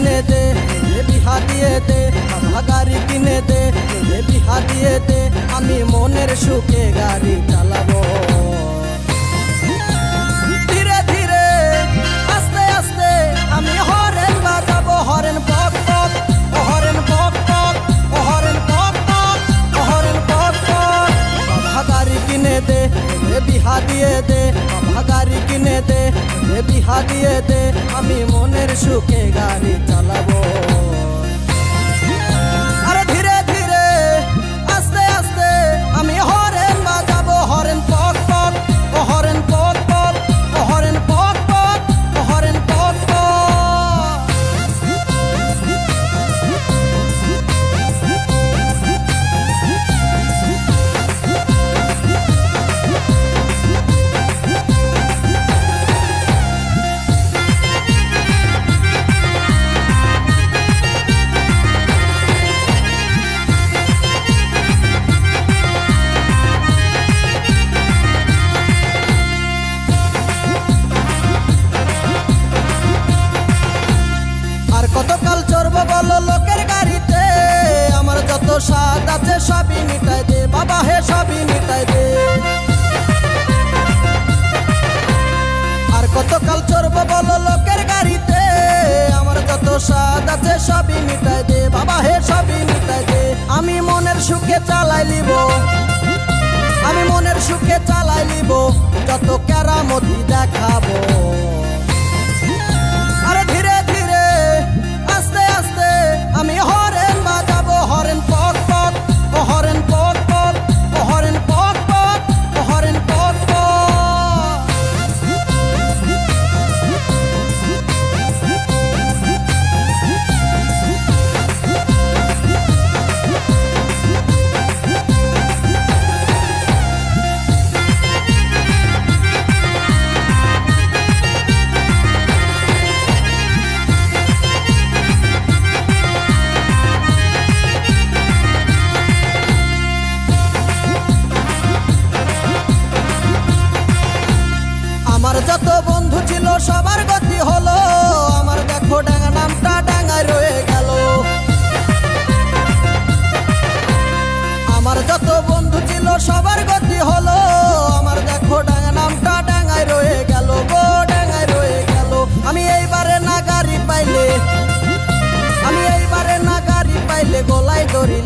কিনে দে, বিহা দিয়ে দে, বাবা গাড়ি কিনে দে, বিহা দিয়ে দে, আমি মনের সুখে গাড়ি চালাবো। ধীরে ধীরে আস্তে আস্তে আমি হরেন বাজাবো, হরেন পক পক, হরেন পক পক, হরেন পক পক, হরেন পক পক। বাবা গাড়ি কিনে দে, বিহা দিয়ে দে, বাবা গাড়ি কিনে দে, বিহা দিয়ে দে, আমি মনের সুখে গাড়ি চালাবো। আরে ধীরে ধীরে আস্তে আস্তে আমি হরেন বাজাবো, হরেন পক পক, হরেন পক পক, হরেন পক পক, হরেন পক পক। কতকাল চড়বো বলো লোকের গাড়িতে, আমার যত স্বাদ আছে সবই মিটাই দে, বাবা হে সবই মিটাই দে। আর কতকাল চড়বো বলো লোকের গাড়িতে, আমার যত স্বাদ আছে সবই মিটাই দে, বাবা হে সবই মিটাই দে। আমি মনের সুখে চালাই লিব, আমি মনের সুখে চালাই লিব, যত কেরামতি দেখাবো। আরে ধীরে ধীরে আস্তে আস্তে আমি হরেন বাজাবো, হরেন পক পক, হরেন পক পক, হরেন পক পক, হরেন পক পক। আমার যত বন্ধু ছিল সবার গতি হলো, আমার দেখো ডাঙ্গা নামটা ডাঙ্গায় রয়ে গেল। আমার যত বন্ধু ছিল সবার গতি হলো, আমার দেখো ডাঙ্গা নামটা ডাঙ্গায় রয়ে গেল গো, ডাঙ্গায় রয়ে গেল। আমি এইবারে না গাড়ি পাইলে, আমি এইবারে না গাড়ি পাইলে গলায় দড়ি